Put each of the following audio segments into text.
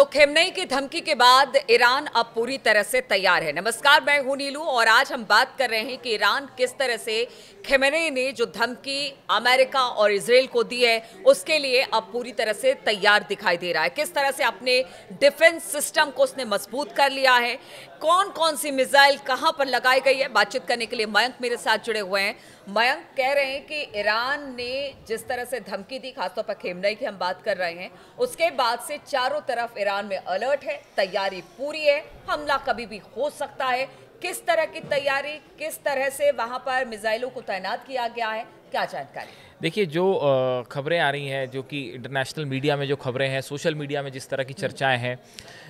Khamenei की धमकी के बाद ईरान अब पूरी तरह से तैयार है। नमस्कार, मैं हूं नीलू और आज हम बात कर रहे हैं कि ईरान किस तरह से खेमनेई ने जो धमकी अमेरिका और इजराइल को दी है उसके लिए अब पूरी तरह से तैयार दिखाई दे रहा है। किस तरह से अपने डिफेंस सिस्टम को उसने मजबूत कर लिया है, कौन कौन सी मिसाइल कहां पर लगाई गई है। बातचीत करने के लिए मयंक मेरे साथ जुड़े हुए हैं। मयंक, कह रहे हैं कि ईरान ने जिस तरह से धमकी दी, खासतौर पर खेमनेई की हम बात कर रहे हैं, उसके बाद से चारों तरफ ईरान में अलर्ट है, तैयारी पूरी है, हमला कभी भी हो सकता है। किस तरह की तैयारी, किस तरह से वहां पर मिसाइलों को तैनात किया गया है, क्या जानकारी? देखिए, जो खबरें आ रही हैं, जो कि इंटरनेशनल मीडिया में जो खबरें हैं, सोशल मीडिया में जिस तरह की चर्चाएं हैं,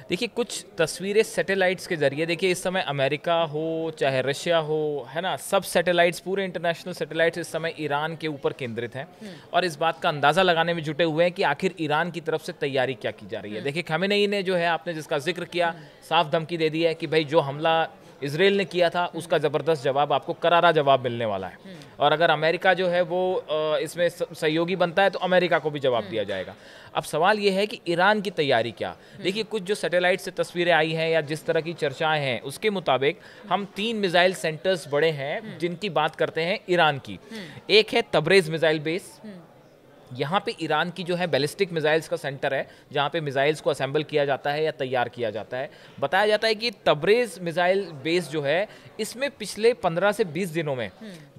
देखिए कुछ तस्वीरें सैटेलाइट्स के जरिए, देखिए इस समय अमेरिका हो चाहे रशिया हो, है ना, सब सैटेलाइट्स, पूरे इंटरनेशनल सैटेलाइट्स इस समय ईरान के ऊपर केंद्रित हैं और इस बात का अंदाज़ा लगाने में जुटे हुए हैं कि आखिर ईरान की तरफ से तैयारी क्या की जा रही है। देखिए खamenei ने जो है, आपने जिसका जिक्र किया, साफ धमकी दे दी है कि भाई जो हमला इजराइल ने किया था उसका ज़बरदस्त जवाब, आपको करारा जवाब मिलने वाला है और अगर अमेरिका जो है वो इसमें सहयोगी बनता है तो अमेरिका को भी जवाब दिया जाएगा। अब सवाल ये है कि ईरान की तैयारी क्या। देखिए कुछ जो सैटेलाइट से तस्वीरें आई हैं या जिस तरह की चर्चाएं हैं उसके मुताबिक हम 3 मिसाइल सेंटर्स बड़े हैं जिनकी बात करते हैं ईरान की। एक है तबरेज़ मिसाइल बेस, यहाँ पे ईरान की जो है बैलिस्टिक मिसाइल्स का सेंटर है जहाँ पे मिसाइल्स को असेंबल किया जाता है या तैयार किया जाता है। बताया जाता है कि तबरेज़ मिसाइल बेस जो है इसमें पिछले 15 से 20 दिनों में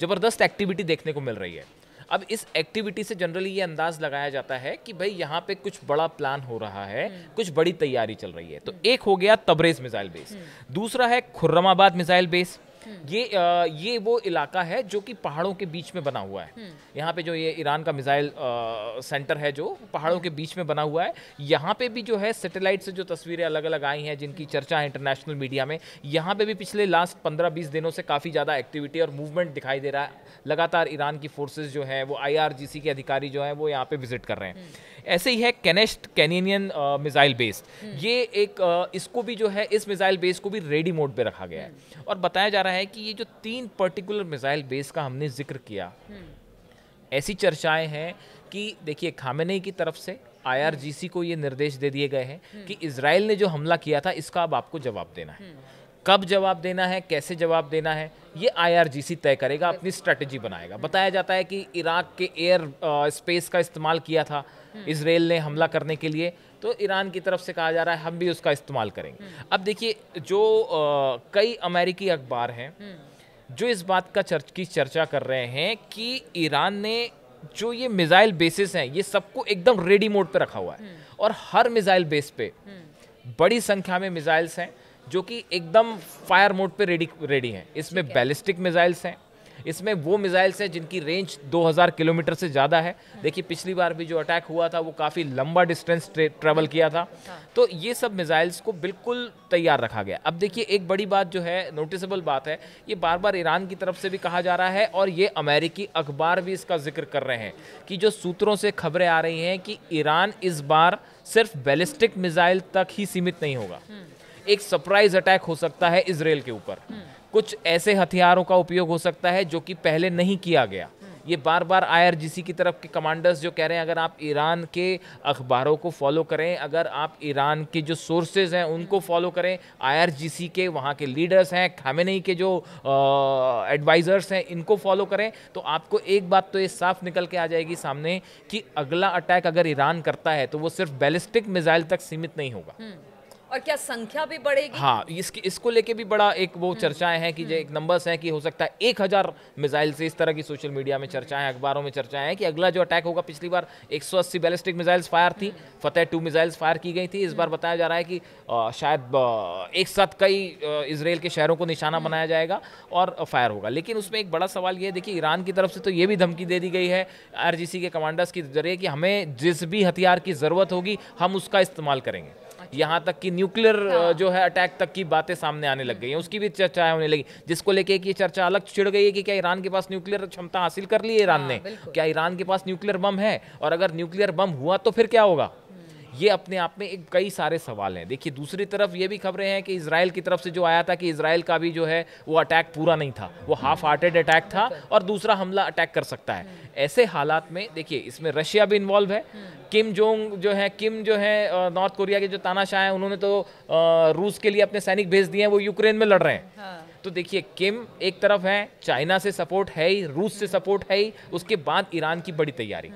ज़बरदस्त एक्टिविटी देखने को मिल रही है। अब इस एक्टिविटी से जनरली ये अंदाज लगाया जाता है कि भाई यहाँ पे कुछ बड़ा प्लान हो रहा है, कुछ बड़ी तैयारी चल रही है। तो एक हो गया तबरेज़ मिसाइल बेस, दूसरा है खुर्रमाबाद मिसाइल बेस। ये वो इलाका है जो कि पहाड़ों के बीच में बना हुआ है। यहाँ पे जो ये ईरान का मिसाइल सेंटर है जो पहाड़ों के बीच में बना हुआ है, यहाँ पे भी जो है सैटेलाइट से जो तस्वीरें अलग अलग आई हैं जिनकी चर्चा है इंटरनेशनल मीडिया में, यहाँ पे भी पिछले लास्ट 15-20 दिनों से काफ़ी ज़्यादा एक्टिविटी और मूवमेंट दिखाई दे रहा है। लगातार ईरान की फोर्सेज जो हैं वो IRGC के अधिकारी जो हैं वो यहाँ पे विजिट कर रहे हैं। ऐसे ही है केनेस्ट कैनियन मिसाइल बेस, ये एक इसको भी जो है, इस मिसाइल बेस को भी रेडी मोड पे रखा गया है और बताया जा रहा है कि ये जो 3 पर्टिकुलर मिसाइल बेस का हमने जिक्र किया, ऐसी चर्चाएं हैं कि देखिए खामेनेई की तरफ से IRGC को ये निर्देश दे दिए गए हैं कि इजराइल ने जो हमला किया था इसका अब आपको जवाब देना है। कब जवाब देना है, कैसे जवाब देना है, ये IRGC तय करेगा, अपनी स्ट्रेटेजी बनाएगा। बताया जाता है कि इराक के एयर स्पेस का इस्तेमाल किया था इजराइल ने हमला करने के लिए, तो ईरान की तरफ से कहा जा रहा है हम भी उसका इस्तेमाल करेंगे। अब देखिए जो कई अमेरिकी अखबार हैं जो इस बात का चर्चा कर रहे हैं कि ईरान ने जो ये मिसाइल बेसिस हैं ये सबको एकदम रेडी मोड पे रखा हुआ है और हर मिसाइल बेस पे बड़ी संख्या में मिसाइल्स हैं जो कि एकदम फायर मोड पे रेडी हैं। इसमें बैलिस्टिक मिसाइल्स हैं, इसमें वो मिसाइल्स हैं जिनकी रेंज 2000 किलोमीटर से ज़्यादा है। देखिए पिछली बार भी जो अटैक हुआ था वो काफ़ी लंबा डिस्टेंस ट्रेवल किया था, तो ये सब मिसाइल्स को बिल्कुल तैयार रखा गया। अब देखिए एक बड़ी बात जो है, नोटिसेबल बात है, ये बार बार ईरान की तरफ से भी कहा जा रहा है और ये अमेरिकी अखबार भी इसका जिक्र कर रहे हैं कि जो सूत्रों से खबरें आ रही हैं कि ईरान इस बार सिर्फ बैलिस्टिक मिसाइल तक ही सीमित नहीं होगा, एक सरप्राइज अटैक हो सकता है इजराइल के ऊपर। कुछ ऐसे हथियारों का उपयोग हो सकता है जो कि पहले नहीं किया गया। ये बार बार IRGC की तरफ के कमांडर्स जो कह रहे हैं, अगर आप ईरान के अखबारों को फॉलो करें, अगर आप ईरान के जो सोर्सेज हैं उनको फॉलो करें, IRGC के वहाँ के लीडर्स हैं, खामेनेई के जो एडवाइजर्स हैं, इनको फॉलो करें, तो आपको एक बात तो ये साफ निकल के आ जाएगी सामने कि अगला अटैक अगर ईरान करता है तो वो सिर्फ बैलिस्टिक मिसाइल तक सीमित नहीं होगा। और क्या संख्या भी बढ़ेगी? हाँ, इसको लेके भी बड़ा एक वो चर्चाएं हैं कि जो एक नंबर्स हैं कि हो सकता है 1000 मिसाइल से, इस तरह की सोशल मीडिया में चर्चाएं, अखबारों में चर्चाएं हैं कि अगला जो अटैक होगा, पिछली बार 180 बैलिस्टिक मिसाइल्स फायर थी, फतेह 2 मिसाइल्स फायर की गई थी, इस बार बताया जा रहा है कि शायद एक साथ कई इजराइल के शहरों को निशाना बनाया जाएगा और फायर होगा। लेकिन उसमें एक बड़ा सवाल ये है, देखिए ईरान की तरफ से तो ये भी धमकी दे दी गई है IRGC के कमांडर्स के जरिए कि हमें जिस भी हथियार की ज़रूरत होगी हम उसका इस्तेमाल करेंगे। यहाँ तक कि न्यूक्लियर जो है अटैक तक की बातें सामने आने लग गई हैं, उसकी भी चर्चा होने लगी, जिसको लेके एक ये चर्चा अलग छिड़ गई है कि क्या ईरान के पास न्यूक्लियर क्षमता हासिल कर ली है ईरान ने, क्या ईरान के पास न्यूक्लियर बम है, और अगर न्यूक्लियर बम हुआ तो फिर क्या होगा। ये अपने आप में एक कई सारे सवाल हैं। देखिए दूसरी तरफ ये भी खबरें हैं कि इजराइल की तरफ से जो आया था कि इजराइल का भी जो है वो अटैक पूरा नहीं था, वो हाफ हार्टेड अटैक था और दूसरा हमला अटैक कर सकता है। ऐसे हालात में देखिए इसमें रशिया भी इन्वॉल्व है। किम जो है नॉर्थ कोरिया के जो तानाशाह हैं, उन्होंने तो रूस के लिए अपने सैनिक भेज दिए हैं, वो यूक्रेन में लड़ रहे हैं। हाँ। तो देखिए किम एक तरफ है, चाइना से सपोर्ट है ही, रूस से सपोर्ट है ही, उसके बाद ईरान की बड़ी तैयारी।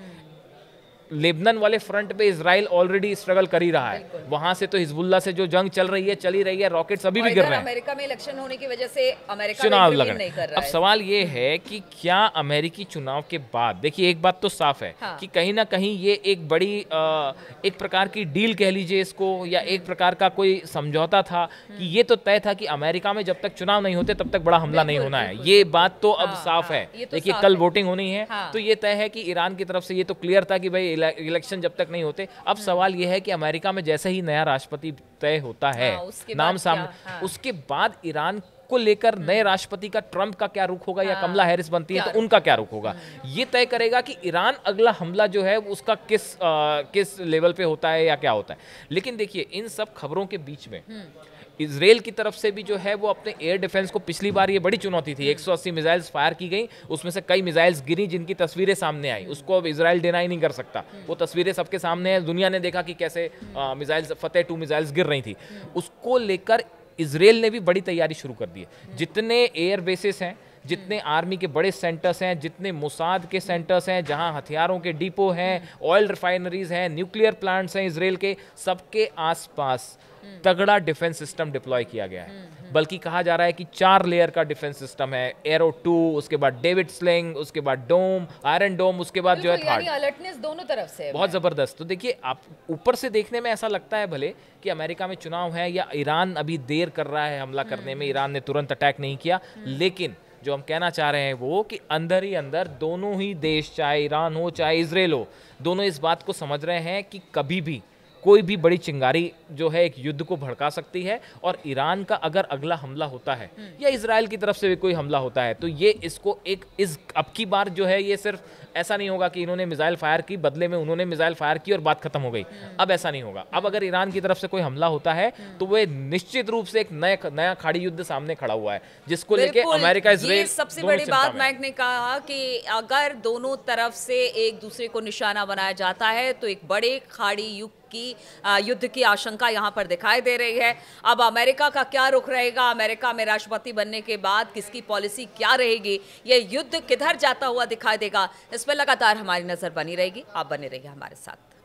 लेबनान वाले फ्रंट पे इजराइल ऑलरेडी स्ट्रगल कर ही रहा है, वहां से तो हिजबुल्ला से जो जंग चल रही है, रॉकेट्स अभी भी गिर रहे हैं। अमेरिका में इलेक्शन होने की वजह से अमेरिका चुनाव लग नहीं कर रहे हैं। रहा अब है। सवाल ये है कि क्या अमेरिकी चुनाव के बाद, देखिए एक बात तो साफ है हाँ। कि कहीं ना कहीं ये एक बड़ी एक प्रकार की डील कह लीजिए इसको, या एक प्रकार का कोई समझौता था कि ये तो तय था कि अमेरिका में जब तक चुनाव नहीं होते तब तक बड़ा हमला नहीं होना है। ये बात तो अब साफ है। देखिए कल वोटिंग होनी है तो ये तय है कि ईरान की तरफ से ये तो क्लियर था कि भाई इलेक्शन जब तक नहीं होते। अब सवाल यह है कि अमेरिका में जैसे ही नया राष्ट्रपति तय होता है, नाम सामने, उसके बाद ईरान को लेकर नए राष्ट्रपति का, ट्रंप का क्या रुख होगा, या कमला हैरिस बनती है तो उनका क्या रुख होगा, ये तय करेगा कि ईरान अगला हमला जो है उसका किस लेवल पे होता है या क्या होता है। लेकिन देखिए इन सब खबरों के बीच में इजराइल की तरफ से भी जो है वो अपने एयर डिफेंस को, पिछली बार ये बड़ी चुनौती थी, 180 मिसाइल्स फायर की गई, उसमें से कई मिसाइल्स गिरी जिनकी तस्वीरें सामने आई, उसको अब इजराइल डिनाई नहीं कर सकता, वो तस्वीरें सबके सामने है, दुनिया ने देखा कि कैसे मिसाइल्स, फतेह 2 मिसाइल्स गिर रही थी। उसको लेकर इजराइल ने भी बड़ी तैयारी शुरू कर दी है। जितने एयर बेसिस हैं, जितने आर्मी के बड़े सेंटर्स हैं, जितने मोसाद के सेंटर्स हैं, जहां हथियारों के डिपो हैं, ऑयल रिफाइनरीज हैं, न्यूक्लियर प्लांट्स हैं इजराइल के, सबके आसपास तगड़ा डिफेंस सिस्टम डिप्लॉय किया गया है। बल्कि कहा जा रहा है कि 4 लेयर का डिफेंस सिस्टम है, एरो 2, उसके बाद डेविड स्लिंग, उसके बाद डोम, आयरन डोम, उसके बाद जो है यानी अलर्टनेस दोनों तरफ से बहुत जबरदस्त। तो देखिए आप ऊपर से देखने में ऐसा लगता है भले कि अमेरिका में चुनाव है या ईरान अभी देर कर रहा है हमला करने में, ईरान ने तुरंत अटैक नहीं किया, लेकिन जो हम कहना चाह रहे हैं वो कि अंदर ही अंदर दोनों ही देश, चाहे ईरान हो चाहे इजराइल हो, दोनों इस बात को समझ रहे हैं कि कभी भी कोई भी बड़ी चिंगारी जो है एक युद्ध को भड़का सकती है, और ईरान का अगर अगला हमला होता है या इजराइल की तरफ से भी कोई हमला होता है तो ये इसको अब की बार जो है ये सिर्फ ऐसा नहीं होगा कि इन्होंने मिसाइल फायर की, बदले में उन्होंने मिसाइल फायर की और बात खत्म हो गई। अब ऐसा नहीं होगा। अब अगर ईरान की तरफ से कोई हमला होता है तो वह निश्चित रूप से एक नया खाड़ी युद्ध सामने खड़ा हुआ है, जिसको लेके अमेरिका इजराइल, सबसे बड़ी बात मैक ने कहा कि अगर दोनों तरफ से एक दूसरे को निशाना बनाया जाता है तो एक बड़े खाड़ी युद्ध की आशंका यहां पर दिखाई दे रही है। अब अमेरिका का क्या रुख रहेगा, अमेरिका में राष्ट्रपति बनने के बाद किसकी पॉलिसी क्या रहेगी, यह युद्ध किधर जाता हुआ दिखाई देगा, इस पर लगातार हमारी नजर बनी रहेगी। आप बने रहिए हमारे साथ।